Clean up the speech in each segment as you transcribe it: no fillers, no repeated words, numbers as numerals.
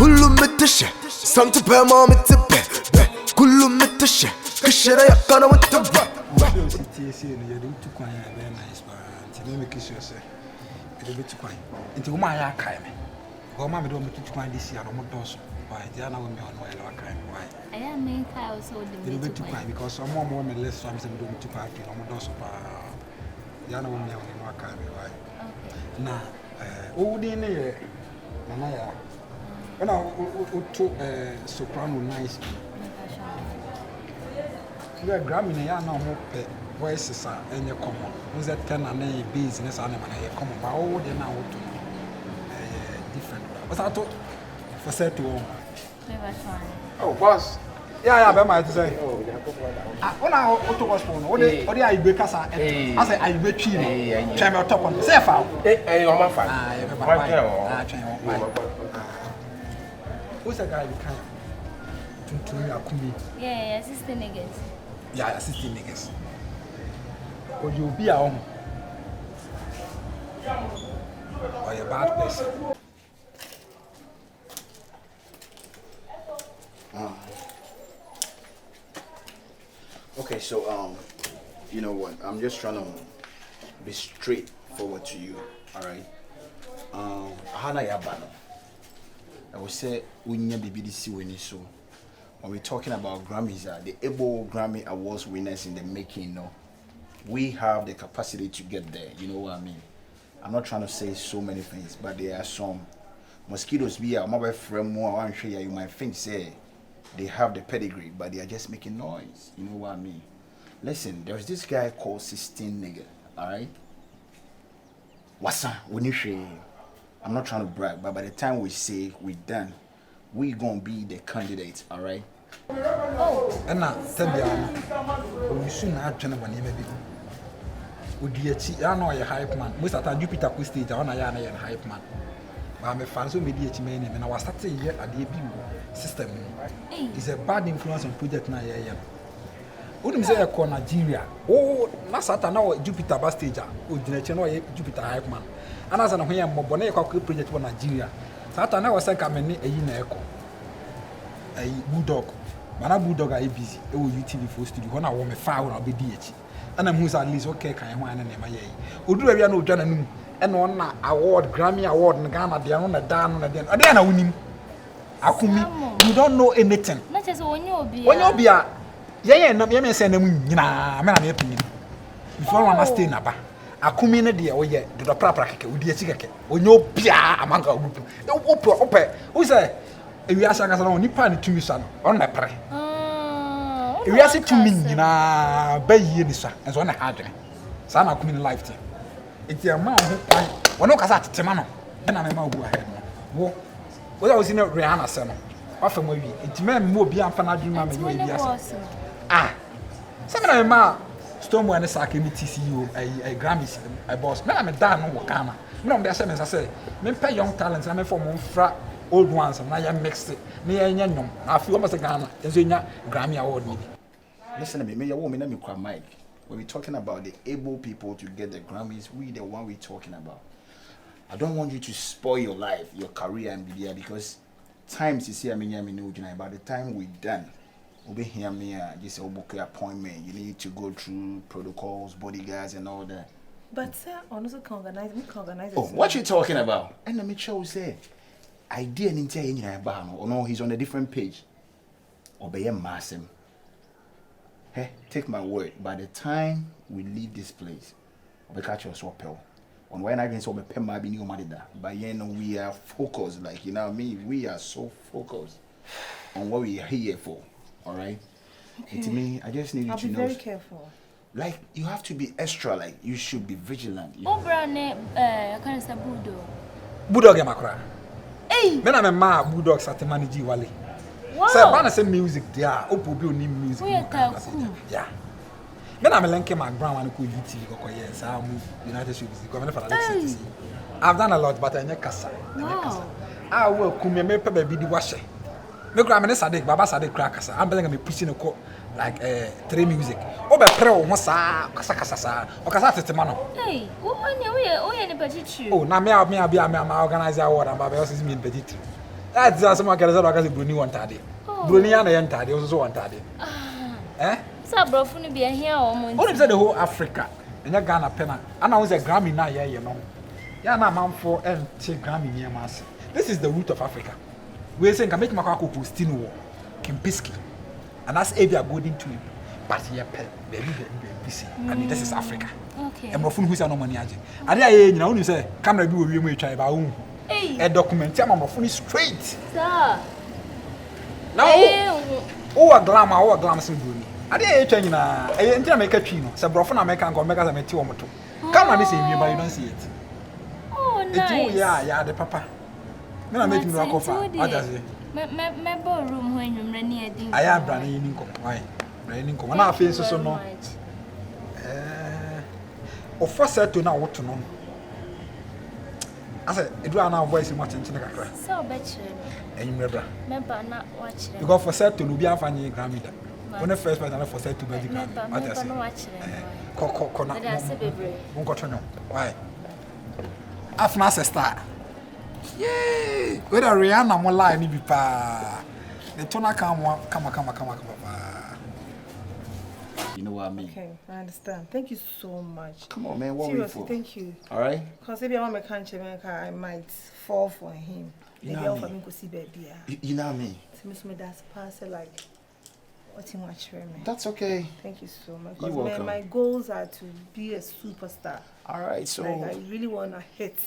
كله متشة سنت بما متبه كله متشة كشرة يقنا وتبه Into my archive. Go, mamma, don't make it find this year. I'm not also. Why, Diana will be on my archive. Why? I am main cow so the bit too quiet because some more women less times than doing too quiet. I'm not also. Diana will be on my archive. Why? Now, oh, dear, Nana. When I took soprano nice. You are grabbing a young no voices and your common. Was that can a business animal? Come about all the now different. What's I thought for set to home? Oh, boss. Yeah, I might say. When I auto was phone, what do I break us? I say, I bet you. Try my top on the safe out. Hey, you're my fan. Who's a guy you can't to me? Yeah, assistant niggas. Yeah, assistant niggas. Or you'll be at home. Or you're a bad person. Okay, so you know what? I'm just trying to be straightforward to you, all right? Hana yabano. I would say we need the BDC when so. When we're talking about Grammys, the able Grammy Awards winners in the making, no, we have the capacity to get there. You know what I mean? I'm not trying to say so many things, but there are some mosquitoes. Be a mobile friend more. I'm sure you might think say they have the pedigree, but they are just making noise. You know what I mean? Listen, there's this guy called 16 nigga. All right. What's up? When you say, I'm not trying to brag, but by the time we say we're done, we gonna be the candidates, all right? Oh. And now, tell me, we soon have to know when you may be. Would you see? I know you're hype man. Most of the time, Jupiter could stage. I know you're hype man. But I'm a fan, so maybe it's me. And I was starting here at the system. It's a bad influence on project now. Yeah. Wouldn't say I Nigeria. Oh, not Satan now Jupiter bus stage. Oh, Jupiter hype man. And as I'm here, my bonnet project for Nigeria. Satan now was like I'm a echo. A bulldog. Man, a bulldog are busy. Oh, UTV for studio. When I want me foul, I'll be DH. And I'm who's at least okay. Can you want my yay? Who do we know John and one award, Grammy award in Ghana? They are on the down on the den. Again, I win him. Akumi, you don't know anything. Not as when you'll be a yeah, no, you may send them in. I'm an opinion. Before one must stay in a bar. Akumi, no dear, oh, yeah, the proper with the chicken. When you're Pia among a group. Open. Who say? If you ask us on Nippon to you, son, on my prey. If you ask it to me, bay years, and so on a hard son, I come in lifetime. It's your mom who when no Casat Temano, and I'm a man who had no. Well, I was in a Rihanna son. Often maybe it's men more beyond Fanadi Mamma. Ah, some of my Storm and a sack in TCU, a Grammys, a boss. Man, I'm a damn Wakana. No, there's some as I say, men pay young talents, I'm a form of frat. Old ones and I am mixed. Me and Yanum. I feel almost a Ghana. There's a Grammy Award. Listen to me, me, your woman, let me cry, Mike. When we're talking about the able people to get the Grammys, we the one we're talking about. I don't want you to spoil your life, your career, and be there because times you see, I know, by the time we're done, we'll be here, me, just a book appointment. You need to go through protocols, bodyguards, and all that. But, sir, honestly, can organize. Oh, what you talking about? And let me show say. I didn't tell you or no, he's on a different page. Obey a massive. Hey, take my word. By the time we leave this place, we catch your swapel. On when I can so pay my new money that. But you know we are focused, like you know me, we are so focused on what we are here for. Alright? Okay. To me, I just need you to know. I'll be very careful. Like you have to be extra, like you should be vigilant. Oh brown kind of bulldog. Bulldog Makra. Hey, men are ma bulldogs at the manager Wally. So, when I say music, they are open building music. Yeah. Men are Melanke, my brown and cool UT or yes, I'm United States government for Alexis. I've done a lot, but I never casa. I will come and make a baby washer. No grammar Sadik, Baba Sadik crackers. I'm telling me pushing a coat like three music. Over pro, Mosa, Casacasa, or Casat Mano. Hey, oh, any budget. Oh, now me, I'll be my organizer award and Baba else is mean budget. That's as my girls are Bruni one taddy. Bruniana and Taddy also one taddy. Eh? So brofuni be here almost. What is the whole Africa? And you Ghana penna. And I was a Grammy now, yeah, you know. Yeah, now man for and take Grammy near mass. This is the root of Africa. We're saying can make Makako who still war, Kimpiski. And that's Avia golden to him. But yeah, baby, busy. And this is Africa. Okay. And Mofun who's no money. And I you know, you say, camera be with you, try about whom. A document, I'm Mofun straight. Sir. Now, oh, a glamour, some Bruni. I didn't change na. I didn't make a chino. So, Brofon American go make us a metiomoto. Come on, this evening, but you don't see it. Oh, nice. Yeah, the papa. Then I make him rock off. What does it? My ballroom when you're running. I am branding income. Why? Branding income. And I feel so no. Of first said to now what to know. I said, it was our voice in watching the crack. So better. And you remember not watching. You go for set to be a funny Grammy. When the first person for set to be Grammy. Why? After star. Yay! Whether Rihanna more lie, maybe pa. The toner come. You know what I mean? Okay, I understand. Thank you so much. Come on, man. What Seriously, were you for? thank you. All right? Because if I want my country, I might fall for him. You Maybe know I'll what I for mean? me to see baby. You know what I mean? To me, that's pass like what you watch for me. That's okay. Thank you so much. You're 'Cause welcome. my goals are to be a superstar. All right, so Like, I really want to hit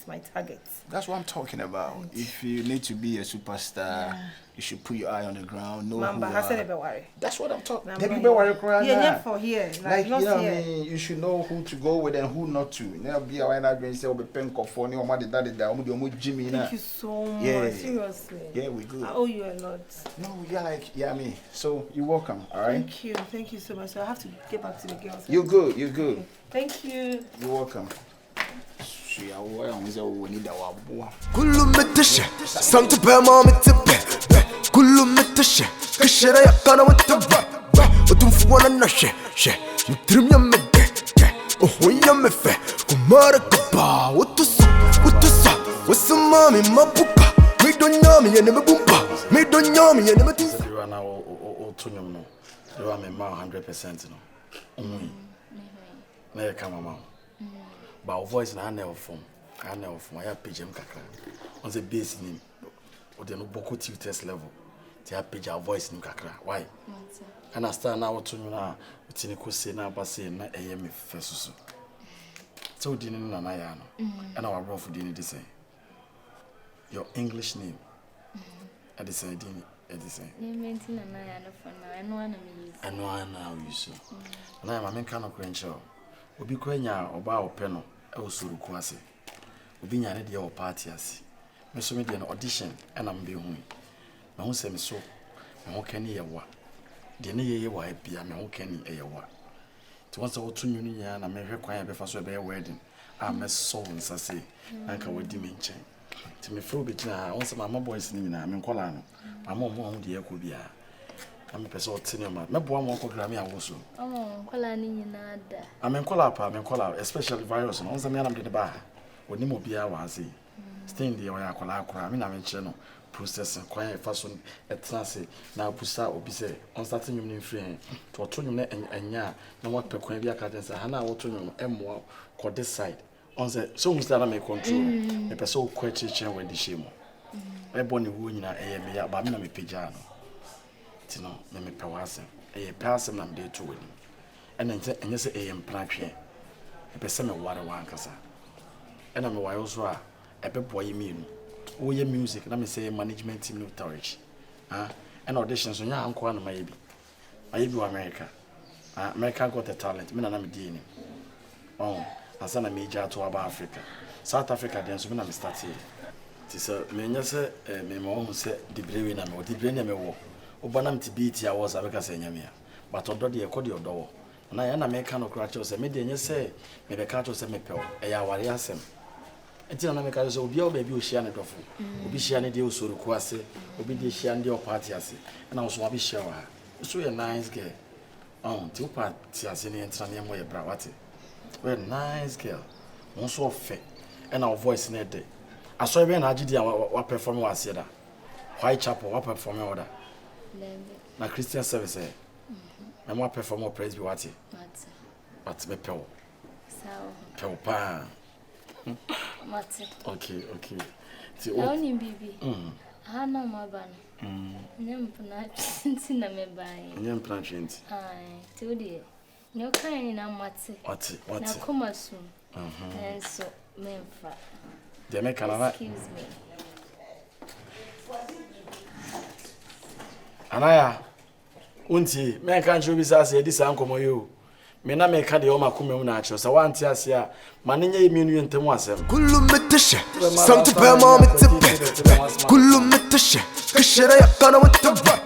my targets. that's what I'm talking about. Right. If you need to be a superstar, you should put your eye on the ground. Know Mamba, who I said are. about worry. That's what I'm talking. Nah, Debbie man. Bear worry crying. Yeah, for here. Like, not you know what here. I mean? You should know who to go with and who not to. Never be a wine and say, oh, be pen coffee, or my daddy, Jimmy. Thank you so much. Yeah. Seriously. Yeah, we good. I owe you a lot. No, yeah, like, yeah, me. So, you're welcome, all right? Thank you so much. So I have to get back to the girls. You're good, you're good. Thank you. You're welcome. كله متشة سمت بما متبه كله متشة كشرة يقانا وتبه وتنفوانا نشة يترم يمده وهو يمفه كمارك با وتصا وسمامي مبوكا ميدو نيامي ينمي بومبا ميدو نيامي ينمي تنسا You are now autonomous. No, you are my 100%. No, no, come on. But voice na never form. I have page kakra. On the base name, or the no boko test level. They have page our voice name kakra. Why? And I start now to now. Tiniko say now, but say na AM first. So didn't na ya no. And our rough didn't say. Your English name. At the same didn't. You maintain an eye for now. I know I know I now use. And I am a man kind of credential. Obi kwenya oba openo e osuru kwase. Obi nyane de o party ase. Me so me de no audition e na mbe hu. Me hu se me so. Me ho kani ye wa. De ne ye wa bia me ho kani e ye wa. Ti won se otunyu ni nya na me hwe kwan e be fa so e be wedding. A me so nsase. Anka wadi me nchen. Ti me fro be gina won se mama boys ni nyina me nkola no. Mama mo hu de ye ko bia. I'm a person of my boy won't Grammy also. Oh, Colani nada. I'm in call especially virus and also me and the bar. When you be our see. Staying there where I call out, I mean, I'm in channel processing quiet fashion at Transi. Now, Pusa or be say, on starting you free to a tune and ya, no what per queen be a cadence, and I will tune M1 called this side. On the so that I may control a person quite teaching when the shame. I born a wound in a but I'm a pigeon. Tino, me pewase. A person I'm there to win. And then you say, am planche. A person of water one cassa. And I'm a wild soa, a pep boy mean. Oh, your music, let me say management team no storage. And auditions on your uncle and maybe. I do America. America got the talent, men and I'm dealing. Oh, I send a major to about Africa. South Africa, then so when I'm starting. Tis a many say, me mom said, the brain or the brain me war. Obanam tibiti was America senyamia. But already a cordial door. And I am a mechanical cratchers and made any say, may the catchers and mepel, a yawariasem. Until America is obio baby Ocean of Obi Shani de Usuruquase, Obi de Shandi or Partiasi, and I was Wabi shower. So a nice girl. Oh, 2 parties in the Entranium way, Brawati. Well, nice girl. One so fat, and our voice in a day. I saw you na agidi what perform was here. Whitechapel what perform order. Na Christian service eh. Na what perform praise be what? But me pew. Pew pa. Okay. Only baby. Hana mabana. Nyempna na me bai. Nyempna twenti. Ai, tudi. No kind na mate. What? Na koma so. So memfa. They make another. Excuse me. Anaya. Unti, me kan show bisa say this ankomo you. Me na me ka de o makomem na acho. So wan ti ase a manenya iminu ntemu asem. كله متشة صمت بما متبه كله متشة كشرة يقنا متبه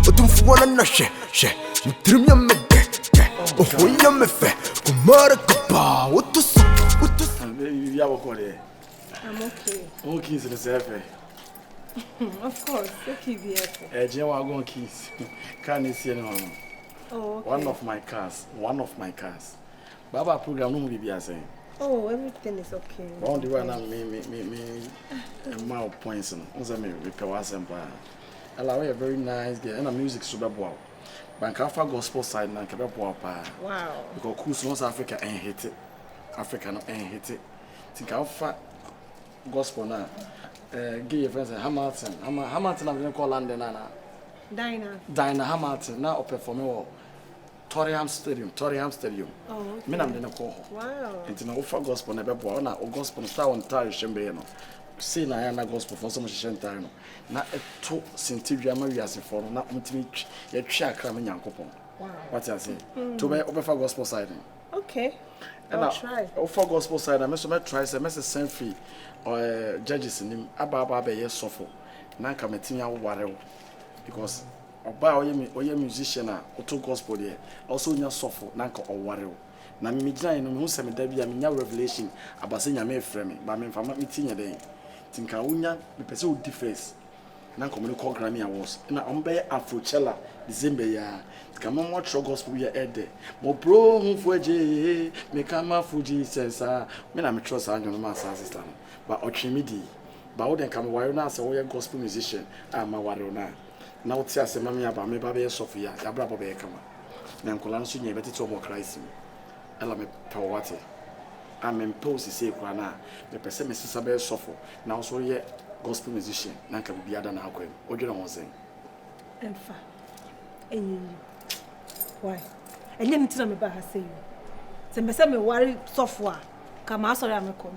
وتنفو وانا نشة شة مترم يمده وهو يمفه ومارك با وتص Ya wokore. I'm okay. Okay, so the safe. Of course, okay, beautiful. Jewa gon keys. Can you see no? Oh, okay. One of my cars. Baba program no be biase. Oh, everything is okay. One the one me my points no. Unza me repair wasempa. Ella we a very nice girl and a music super boa. Bankafa gospel side na kebe boa pa. Wow. Because cool North Africa ain't hit it. Africa no ain't hit it. Think how far gospel na give your friends Hamilton I'm call London na Dinah Hamilton now perform Toriam Stadium Oh, okay. me nam de call Wow. nti na offer gospel na bebo na gospel no star on tire shembe no see na ya na gospel for some shentire no na eto sentidua ma wiase for no na mutimi ya twa akra me nyankopon. Wow. What you say to be offer gospel side. Okay. And I'll try. For gospel side, I must try say must send free or judges in him aba be yes suffer. Na ka metinya ware because oba oye musician a auto gospel there also nya suffer na ka oware. Na me gina no me se me da bia me nya revelation abase nya me frɛ me ba me mfa ma metinya den. Tinka unya me pese o difference. Na ko me call Grammy Awards. Na ombe Afrochella December ya. Kama mo tro gospel ya ede mo bro hu fuaje me kama fuji sensa me na me tro sa anyo ma sa sister no ba otwemi di ba wo den kama wire na say wo gospel musician ma wire na wo ti asema me aba me ba be sofia ya bra bo be kama na nkola no so nya beti to mo Christ ela me pe wate amen pose say kwa na me pese me sisa be sofo na wo so ye gospel musician na ka bi ada na akwem odwere won sen Enfa. Why? And you need to me ba ha say you. Se me say me worry software. Kama asori amekom.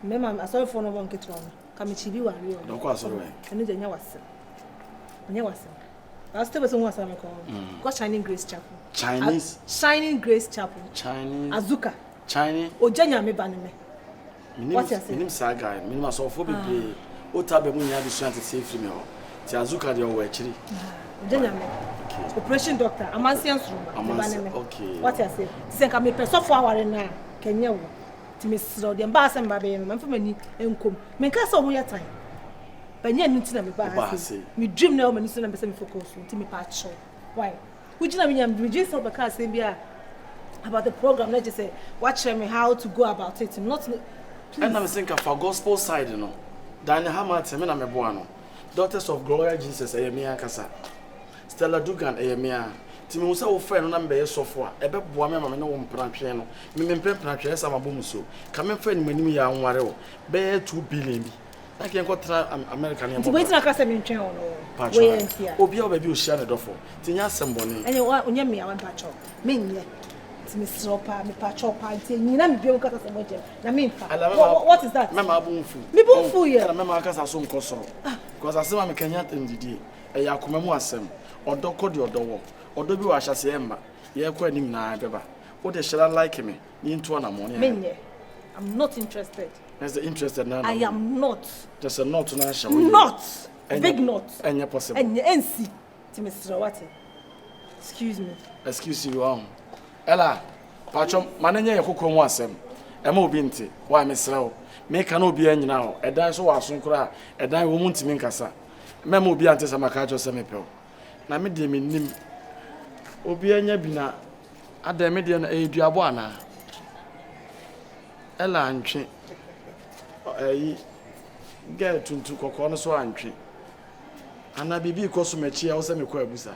Me ma asori for no one ketwa no. Kama chibi worry o. Don't kwa asori we. Ene je nya wase. Nya wase. I still be someone asori amekom. Go Shining Grace Chapel. Chinese Shining Grace Chapel. Chinese Azuka. Chinese Ojanya me ba ne me. What you say? Minim sa guy, minim so for be o ta be mu nya bi so ante say free me ho. Ti Azuka de o wa chiri. Ojanya me. Operation doctor, amansian room. Okay. What you say? Say can me person for our na Kenya wo. Ti me sro de mba asem ba be no, mfa mani enkom. Me ka so ho ya time. Banya nu ti na me ba say. Me dream na o mani so na be say me focus so ti me pa cho. Why? We just me just so be ka say bia about the program. Let's just say watch me how to go about it. Not please. And I'm thinking for gospel side no. Daniel Hamilton me na me boa no. Daughters of Glory Jesus me akasa. Stella Dugan mea timi wo se wo friend no na mbe sofo a ebe boa me ma me no wo mpratwe no me mpratwe sa mabom so ka me friend manim ya nware wo be 2 billion bi na ke enkotra America ne mo wait na ka se me ntwen wo no we entia obi a obi o share ne dofo tinya semboni enye onya me ya wan pacho me nye timi sropa me pacho pa nti nyina me biom ka se mo je na me mfa what is that me ma abumfu me bumfu ye na me ma aka sa so nkosoro because asema me kanya temdidi e ya komemu asem odo kodi odo wo odo bi wa hyase emma ye kwa anim na beba wo de share like me ni nto na mo ne menye I'm not interested. Is the interested now? I am not. Just a not na show. Not big not. Any possible. Any NC to Mr. Wati. Excuse me. Excuse you Ella patcho mananya ye kokoro mu asem e ma obi nti wa mesrew me ka na obi anyina ho edan so waso nkura edan wo mu ntimi nkasa me ma obi ante sama ka jo se me pew na me de me nim obi anya bi na adam me de na eduabo ana Ella antwe Get tuntu kokɔ no so antwe. Ana bibi kɔ so machi a wo sɛ me kɔ abusa.